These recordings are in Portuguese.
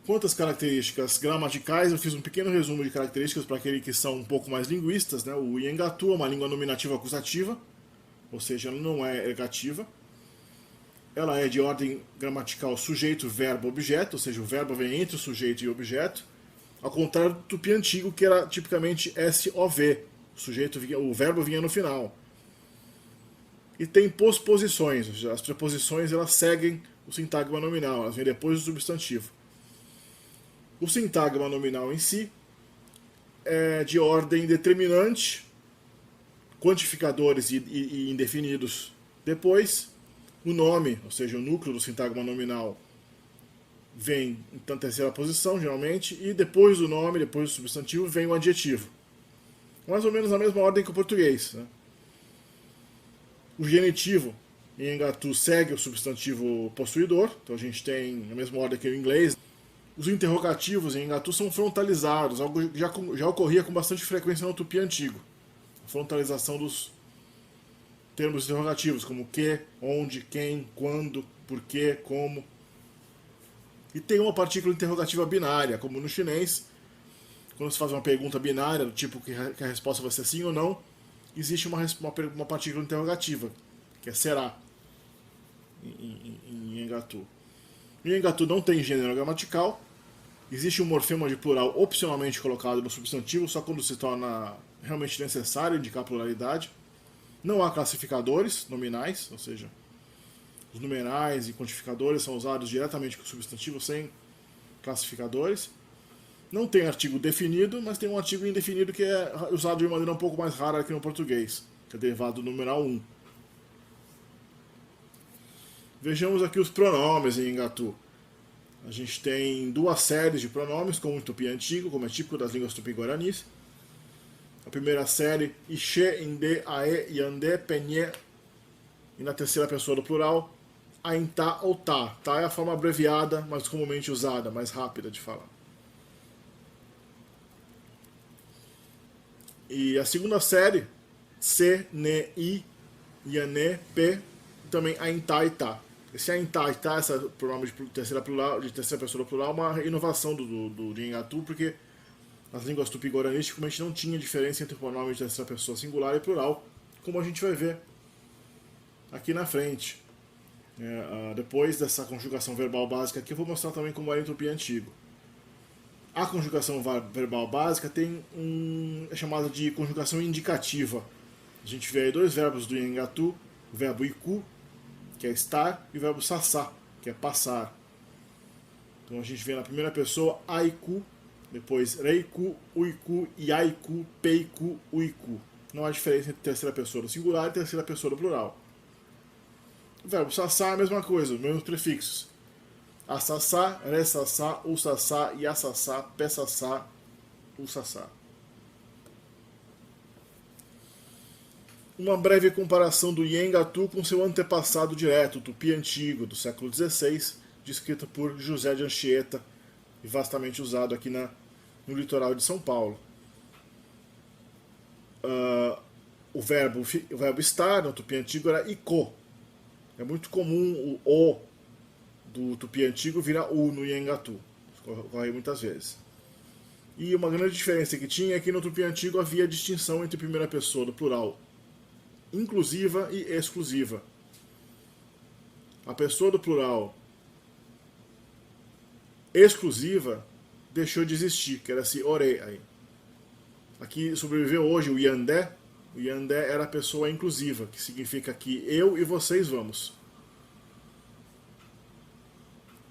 Quanto às características gramaticais, eu fiz um pequeno resumo de características para aqueles que são um pouco mais linguistas, né? O Iengatu é uma língua nominativa acusativa, ou seja, ela não é ergativa. Ela é de ordem gramatical sujeito, verbo, objeto, ou seja, o verbo vem entre o sujeito e o objeto, ao contrário do tupi antigo, que era tipicamente SOV, o verbo vinha no final. E tem posposições, ou seja, as preposições elas seguem o sintagma nominal, elas vêm depois do substantivo. O sintagma nominal em si é de ordem determinante, quantificadores e indefinidos depois. O nome, ou seja, o núcleo do sintagma nominal, vem em terceira posição, geralmente, e depois do nome, depois do substantivo, vem o adjetivo. Mais ou menos na mesma ordem que o português. Né? O genitivo, em Engatu, segue o substantivo possuidor, então a gente tem a mesma ordem que o inglês. Os interrogativos em Engatu são frontalizados, algo que já ocorria com bastante frequência no tupi antigo. A frontalização dos termos interrogativos, como que, onde, quem, quando, porquê, como. E tem uma partícula interrogativa binária, como no chinês, quando se faz uma pergunta binária, do tipo que a resposta vai ser sim ou não, existe uma partícula interrogativa, que é será, em Engatu. Em Engatu não tem gênero gramatical, existe um morfema de plural opcionalmente colocado no substantivo, só quando se torna realmente necessário indicar pluralidade. Não há classificadores nominais, ou seja, os numerais e quantificadores são usados diretamente com o substantivo sem classificadores. Não tem artigo definido, mas tem um artigo indefinido que é usado de maneira um pouco mais rara aqui no português, que é derivado do numeral 1. Vejamos aqui os pronomes em Engatu. A gente tem duas séries de pronomes, como em tupi antigo, como é típico das línguas tupi-guaranis. A primeira série, Ixê, Indê, Aê, Yandê, Penhê. E na terceira pessoa do plural, Aintá ou Tá. Tá é a forma abreviada, mais comumente usada, mais rápida de falar. E a segunda série, Se, Ne, I, Yané, P, também Aintá e Tá. Esse Aintá e Tá, esse pronome de terceira pessoa do plural, é uma inovação do Engatu, porque nas línguas tupi-guaranis, tipicamente não tinha diferença entre o pronome de terceira pessoa singular e plural, como a gente vai ver aqui na frente. Depois dessa conjugação verbal básica aqui, eu vou mostrar também como era em tupi antigo. A conjugação verbal básica é chamada de conjugação indicativa. A gente vê aí dois verbos do Engatu, o verbo iku, que é estar, e o verbo sassá, que é passar. Então a gente vê na primeira pessoa aiku, depois reiku, uiku, iaiku, peiku, uiku. Não há diferença entre terceira pessoa do singular e terceira pessoa do plural. O verbo sassá é a mesma coisa, os mesmos prefixos. Asassá, ressassá, usassá, yasassá, pesassá, usassá. Uma breve comparação do Engatu com seu antepassado direto, o tupi antigo, do século XVI, descrito por José de Anchieta e vastamente usado aqui no litoral de São Paulo. O verbo estar no tupi antigo era iko. É muito comum o do tupi antigo virar u no Engatu. Ocorre muitas vezes. E uma grande diferença que tinha é que no tupi antigo havia distinção entre primeira pessoa do plural inclusiva e exclusiva. A pessoa do plural exclusiva deixou de existir, que era esse ore aí. Aqui sobreviveu hoje o Yandé. O Yandé era a pessoa inclusiva, que significa que eu e vocês vamos.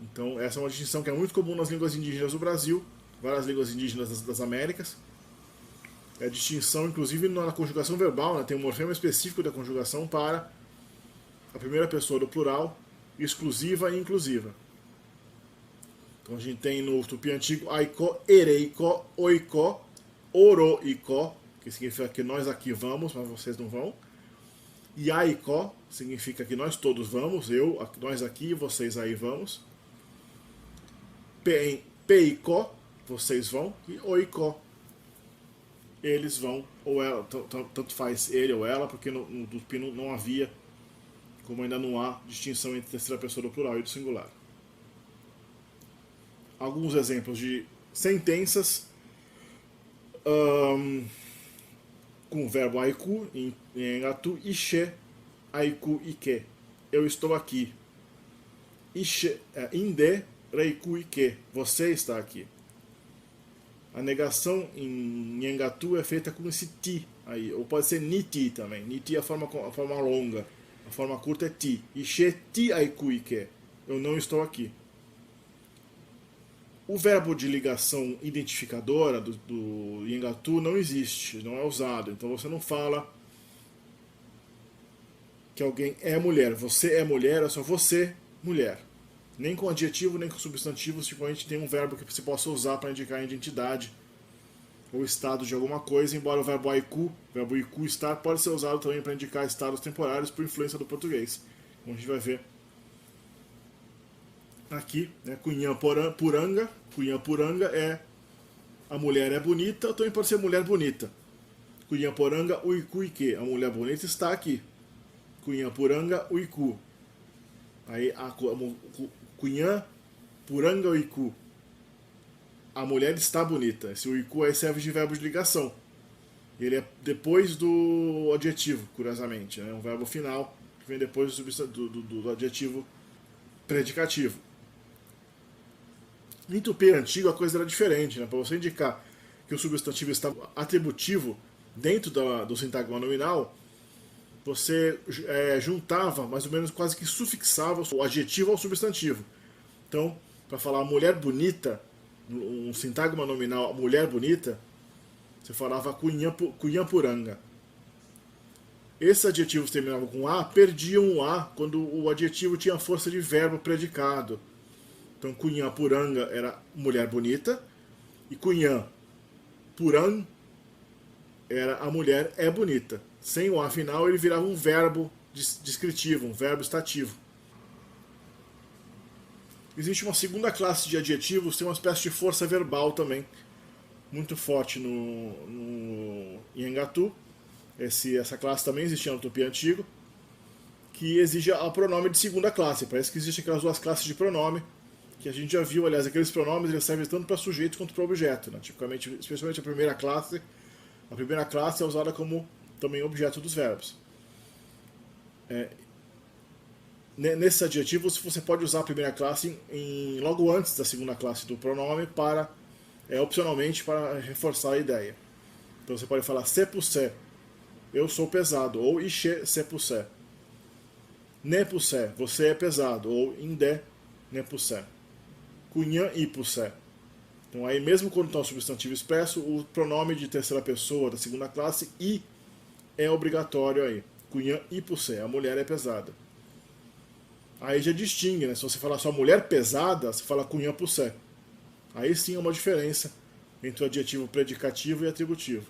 Então essa é uma distinção que é muito comum nas línguas indígenas do Brasil, várias línguas indígenas das Américas. É a distinção, inclusive, na conjugação verbal, né? Tem um morfema específico da conjugação para a primeira pessoa do plural, exclusiva e inclusiva. Então a gente tem no tupi antigo aiko, ereiko, oiko, oroiko, que significa que nós aqui vamos, mas vocês não vão. E aiko significa que nós todos vamos, nós aqui, vocês aí vamos. Peiko, vocês vão, e oiko, eles vão, ou ela, tanto faz ele ou ela, porque no tupi não havia, como ainda não há, distinção entre terceira pessoa do plural e do singular. alguns exemplos de sentenças com o verbo aiku em engatu, ishe, aiku ike. Eu estou aqui. Ishe, inde, reiku ike. Você está aqui. A negação em engatu é feita com esse ti aí, ou pode ser niti também. Niti é a forma longa. A forma curta é ti. Ishe ti aiku ike. Eu não estou aqui. O verbo de ligação identificadora do engatu não existe, não é usado. Então você não fala que alguém é mulher. Você é mulher, é só você, mulher. Nem com adjetivo, nem com substantivo, simplesmente tem um verbo que você possa usar para indicar a identidade ou estado de alguma coisa, embora o verbo iku, estar, pode ser usado também para indicar estados temporários por influência do português. Como a gente vai ver aqui, né? Cunhã puranga. Cunhã puranga é a mulher é bonita, também pode ser mulher bonita. Cunhã poranga uiku ike. A mulher bonita está aqui. Cunhã puranga uiku. Aí a cunhã puranga uiku. A mulher está bonita. Esse uiku aí serve de verbo de ligação. Ele é depois do adjetivo, curiosamente. É um verbo final que vem depois do adjetivo predicativo. Em tupi antigo a coisa era diferente, né? Para você indicar que o substantivo está atributivo dentro do sintagma nominal, você juntava, mais ou menos quase que sufixava o adjetivo ao substantivo. Então, para falar mulher bonita, um sintagma nominal mulher bonita, você falava cunhã puranga. Esses adjetivos terminavam com A, perdiam o A quando o adjetivo tinha força de verbo predicado. Então, cunhã puranga era mulher bonita, e cunhã puran era a mulher é bonita. Sem o A final, ele virava um verbo descritivo, um verbo estativo. Existe uma segunda classe de adjetivos, tem uma espécie de força verbal também, muito forte no engatu. Essa classe também existia no tupi antigo, que exige a pronome de segunda classe. Parece que existem aquelas duas classes de pronome, que a gente já viu, aliás, aqueles pronomes eles servem tanto para sujeito quanto para objeto, né? Tipicamente, especialmente a primeira classe é usada como também objeto dos verbos. Nesses adjetivos você pode usar a primeira classe logo antes da segunda classe do pronome opcionalmente para reforçar a ideia. Então você pode falar se pussé, eu sou pesado, ou ishe se pussé. Ne pussé, você é pesado, ou inde ne pussé. Cunhã e pussé. Então aí mesmo quando está o substantivo expresso, o pronome de terceira pessoa da segunda classe i é obrigatório aí. Cunhã e pussé, a mulher é pesada. Aí já distingue, né? Se você falar só mulher pesada, você fala cunhã pussé. Aí sim é uma diferença entre o adjetivo predicativo e atributivo.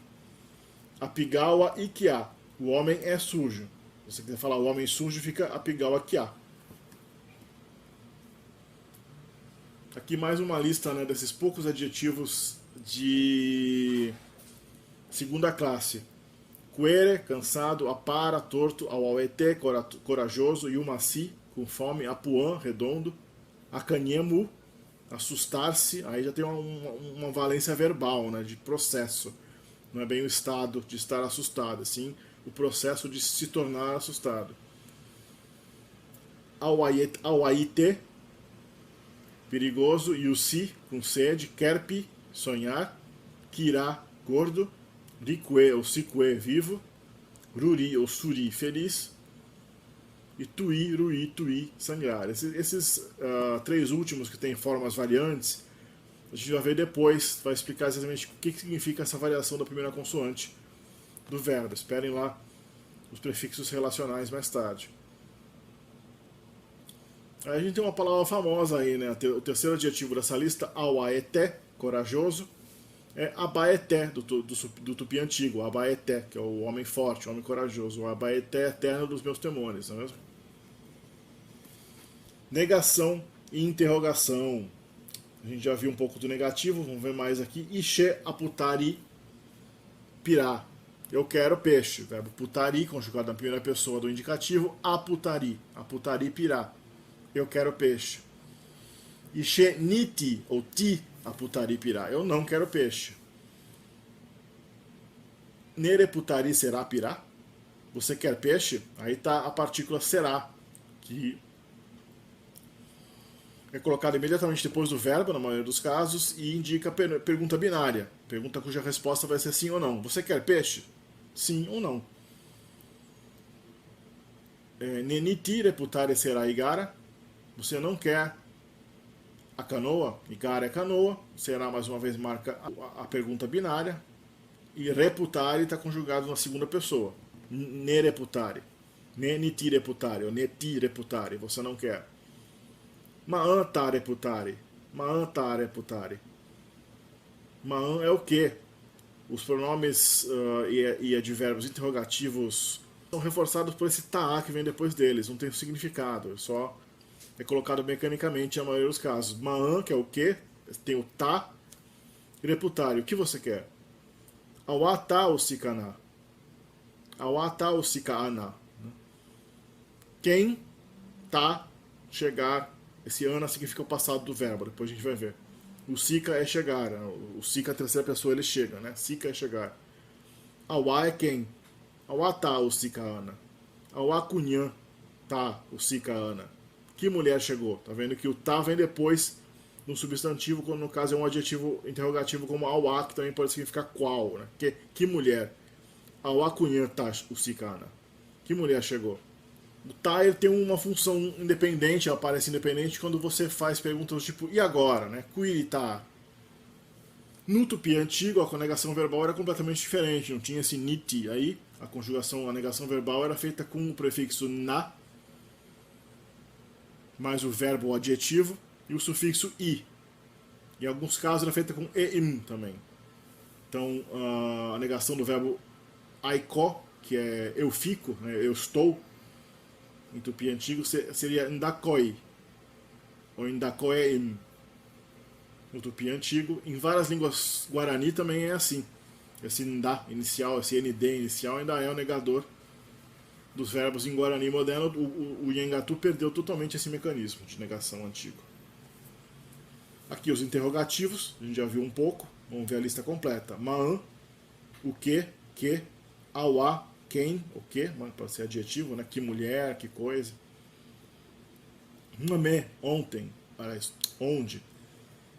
Apigawa ikiá, o homem é sujo. Se você quiser falar o homem sujo, fica apigawa kiá. Aqui mais uma lista, né, desses poucos adjetivos de segunda classe. Quere, cansado, apara, torto, auauete, corajoso, yumasi, com fome, apuã, redondo, acanhemu, assustar-se, aí já tem uma valência verbal, né, de processo. Não é bem o estado de estar assustado, sim o processo de se tornar assustado. Auaite, perigoso, yusi, com sede, kerpi, sonhar, kirá, gordo, rikue ou sikue, vivo, ruri ou suri, feliz, e tui, rui, tui, sangrar. Esses três últimos que têm formas variantes, a gente vai ver depois, vai explicar exatamente o que significa essa variação da primeira consoante do verbo. Esperem lá os prefixos relacionais mais tarde. Aí a gente tem uma palavra famosa aí, né? O terceiro adjetivo dessa lista, auaeté, corajoso, é abaeté, do tupi antigo, abaeté, que é o homem forte, o homem corajoso, o abaeté eterno dos meus temores, não é mesmo? Negação e interrogação. A gente já viu um pouco do negativo, vamos ver mais aqui. Ishe aputari pirá. Eu quero peixe. Verbo putari, conjugado na primeira pessoa do indicativo, aputari. Aputari pirá. Eu quero peixe. Ishe niti, ou ti, aputari pirá. Eu não quero peixe. Nereputari será pirá. Você quer peixe? Aí está a partícula será, que é colocada imediatamente depois do verbo, na maioria dos casos, e indica pergunta binária. Pergunta cuja resposta vai ser sim ou não. Você quer peixe? Sim ou não. Neniti reputare será igara. Você não quer a canoa? Igara é canoa. Será, mais uma vez, marca a pergunta binária. E reputare está conjugado na segunda pessoa. Nereputare. Neniti reputare, ou neti reputare. Você não quer. Maan ta reputare. Maan ta reputare. Maan é o quê? Os pronomes e advérbios interrogativos são reforçados por esse ta que vem depois deles. Não tem significado. Só é colocado mecanicamente na maioria dos casos. Maan, que é o quê? Tem o ta. E reputare. O que você quer? Awata ou sikana? Awata ou sikaana? Quem tá chegar. Esse ana significa o passado do verbo, depois a gente vai ver. O sika é chegar, o sika, a terceira pessoa, ele chega, né? Sika é chegar. Awa é quem? Awa tá o sika ana. Awa kunyan tá o sika ana. Que mulher chegou? Tá vendo que o tá vem depois no substantivo, quando no caso é um adjetivo interrogativo como awa, que também pode significar qual, né? Que mulher? Awa kunyan tá o sika ana. Que mulher chegou? O tá ele tem uma função independente, ela parece independente quando você faz perguntas do tipo e agora, né? Kuiri tá. No tupi antigo, a conjugação verbal era completamente diferente, não tinha esse niti. Aí a conjugação, a negação verbal era feita com o prefixo na, mais o verbo ou adjetivo, e o sufixo i. Em alguns casos era feita com eim também. Então a negação do verbo aiko, que é eu fico, né? Eu estou, em tupi antigo seria ndakoi, ou ndakoeim. No tupi antigo, em várias línguas guarani também é assim. Esse nda inicial, esse nd inicial ainda é o negador dos verbos em guarani moderno. O Nhangatu perdeu totalmente esse mecanismo de negação antigo. Aqui os interrogativos, a gente já viu um pouco, vamos ver a lista completa. Maan, o que, awa, quem, o que, pode ser adjetivo, né? Que mulher, que coisa. Mame, ontem, onde.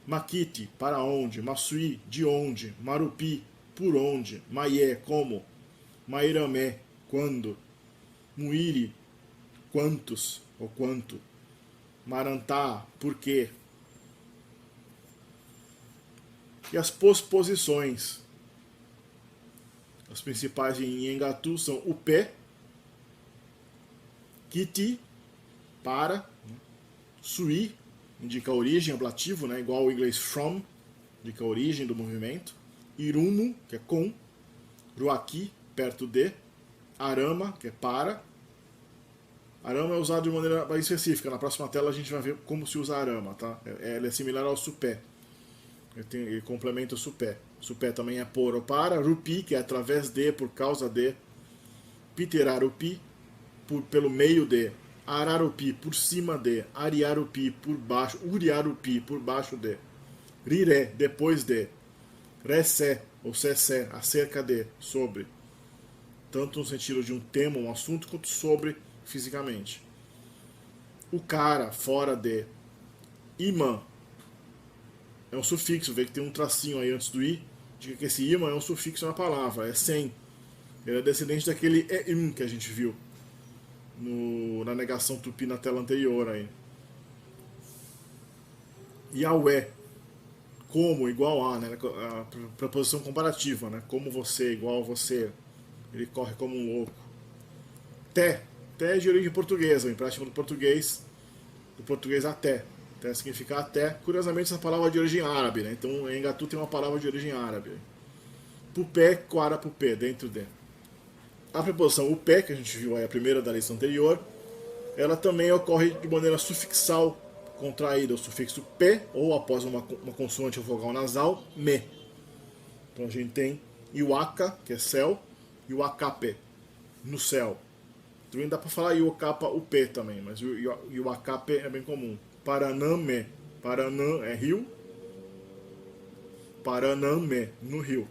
Makiti, para onde. Masui, de onde. Marupi, por onde. Maie, como. Mairame, quando. Muiri, quantos, ou quanto. Marantá, por quê. E as posposições. As principais em Nhangatu são o pé, kiti, para, sui, indica a origem, ablativo, né, igual ao inglês from, indica a origem do movimento, irumu, que é com, ruaki, perto de, arama, que é para. Arama é usado de maneira mais específica, na próxima tela a gente vai ver como se usa arama, tá? Ele é similar ao supé, ele complementa o supé. Supé também é por ou para. Rupi, que é através de, por causa de. Piterarupi, pelo meio de. Ararupi, por cima de. Ariarupi, por baixo. Uriarupi, por baixo de. Riré, depois de. Resé, ou sessé, acerca de, sobre. Tanto no sentido de um tema, um assunto, quanto sobre fisicamente. O cara, fora de. Imã, é um sufixo, vê que tem um tracinho aí antes do i, diga que esse imã é um sufixo na palavra, é sem. Ele é descendente daquele eim que a gente viu na negação tupi na tela anterior aí. Yahweh, como, igual a, né? A preposição comparativa, né? Como você, igual a você. Ele corre como um louco. Té é de origem portuguesa, o empréstimo do português até. Até significa até. Curiosamente, essa palavra é de origem árabe, né? Então, em Engatu tem uma palavra de origem árabe. Pupé, quara, pupé, dentro de. A preposição o pé, que a gente viu aí, a primeira da lista anterior, ela também ocorre de maneira sufixal, contraída, o sufixo pé, ou após uma consoante ou vogal nasal, me. Então a gente tem iwaka, que é céu, e o akape, no céu. Também dá para falar iokapa, o pé também, mas o akape é bem comum. Paraname, Paranã é rio, Paraname, no rio.